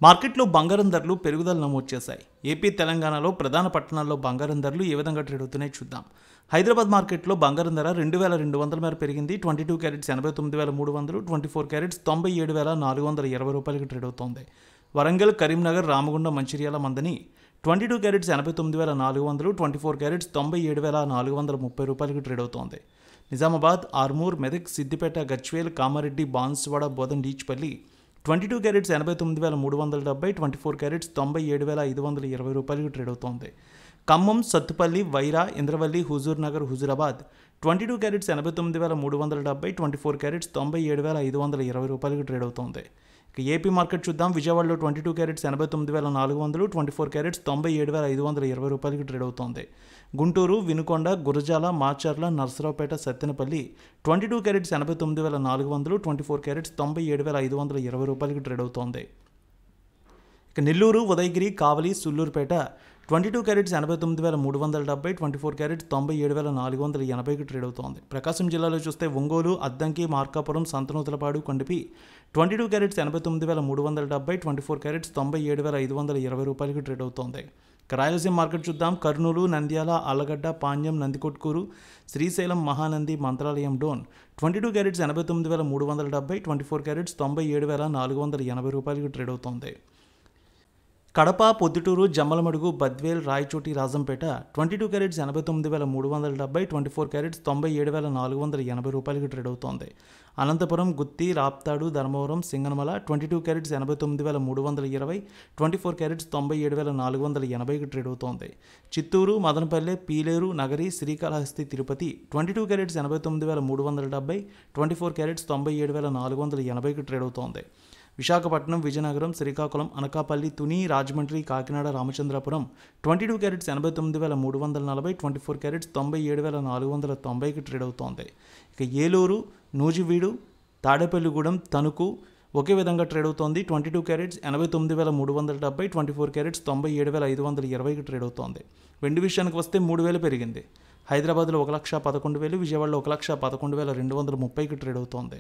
మార్కెట్లో బంగారం ధరలు పెరుగుదల నమోదు చేశాయి. ఏపీ, తెలంగాణలో ప్రధాన పట్టణాల్లో బంగారం ధరలు ఏ విధంగా ట్రేడ్ అవుతున్నాయో చూద్దాం. హైదరాబాద్ మార్కెట్లో బంగారం ధర 2200 మేర పెరిగింది. 22 క్యారెట్స్ 89,300, 24 క్యారెట్స్ 97,420 రూపాయలకి ట్రేడ్ అవుతోంది. వరంగల్, కరీంనగర్, రామగుండం, మంచిర్యాల, మందని 22 క్యారెట్స్ 89,400, 24 క్యారెట్స్ 97,430 రూపాయలకి ట్రేడ్ అవుతోంది. నిజామాబాద్, ఆర్మూర్, మెదక్, సిద్దిపేట, గజ్వేల్, కామారెడ్డి, బాన్సువాడ, బోధన్, డీచ్పల్లి 22 క్యారెట్స్ 89,370, 24 క్యారెట్స్ 97,520 రూపాయలకి ట్రేడ్ అవుతోంది. ఖమ్మం, సత్తుపల్లి, వైరా, ఇంద్రవల్లి, హుజూర్ నగర్, హుజూరాబాద్ 22 క్యారెట్స్ 89,370, 24 క్యారెట్స్ 97,520 రూపాయలకి ట్రేడ్ అవుతోంది. ఇక ఏపీ మార్కెట్ చూద్దాం. విజయవాడలో 22 క్యారెట్స్ 89,400, 24 క్యారెట్స్ 97,520 రూపాయలకి ట్రేడ్ అవుతోంది. గుంటూరు, వినుకొండ, గురజాల, మాచర్ల, నర్సరావుపేట, సత్తెనపల్లి 22 క్యారెట్స్ 89,400, 24 క్యారెట్స్ 97,520 రూపాయలకి ట్రేడ్ అవుతోంది. ఇక నెల్లూరు, ఉదయగిరి, కావలి, సుల్లూరుపేట 22 క్యారెట్స్ 89,370, 24 క్యారెట్స్ 97,480కి ట్రేడ్ అవుతోంది. ప్రకాశం జిల్లాలో చూస్తే ఒంగోలు, అద్దంకి, మార్కాపురం, సంతనూతలపాడు, కొండపి 22 క్యారెట్స్ 89,370, 24 క్యారెట్స్ 97,520 రూపాయలకి ట్రేడ్ అవుతోంది. రాయలసీమ మార్కెట్ చూద్దాం. కర్నూలు, నంద్యాల, ఆళ్లగడ్డ, పాణ్యం, నందికొట్కూరు, శ్రీశైలం, మహానంది, మంత్రాలయం, డోన్ 22 క్యారెట్స్ 89,370, 24 క్యారెట్స్ 97,480 రూపాయలకి ట్రేడ్ అవుతోంది. కడప, పొద్దుటూరు, జమ్మలమడుగు, బద్వేల్, రాయచోటి, రాజంపేట 22 క్యారెట్స్ 89,370, 24 క్యారెట్స్ 97,480 రూపాయలకి ట్రేడ్ అవుతోంది. అనంతపురం, గుత్తి, రాప్తాడు, ధర్మవరం, సింగనమల 22 క్యారెట్స్ 89,320, 24 క్యారెట్స్ 97,480కి ట్రేడ్ అవుతోంది. చిత్తూరు, మదనపల్లె, పీలేరు, నగరి, శ్రీకాళహస్తి, తిరుపతి 22 క్యారెట్స్ 89,370, 24 క్యారెట్స్ 97,480కి ట్రేడ్ అవుతోంది. విశాఖపట్నం, విజయనగరం, శ్రీకాకుళం, అనకాపల్లి, తుని, రాజమండ్రి, కాకినాడ, రామచంద్రపురం 22 క్యారెట్స్ 89,340, 24 క్యారెట్స్ 97,490కి ట్రేడ్ అవుతోంది. ఇక ఏలూరు, నూజివీడు, తాడేపల్లిగూడెం, తణుకు ఒకే విధంగా ట్రేడ్ అవుతోంది. 22 క్యారెట్స్ 89,370, 24 క్యారెట్స్ 97,520కి ట్రేడ్ అవుతోంది. వెండి విషయానికి వస్తే 3,000 పెరిగింది. హైదరాబాద్లో 1,11,000, విజయవాడలో 1,11,230కి ట్రేడ్ అవుతోంది.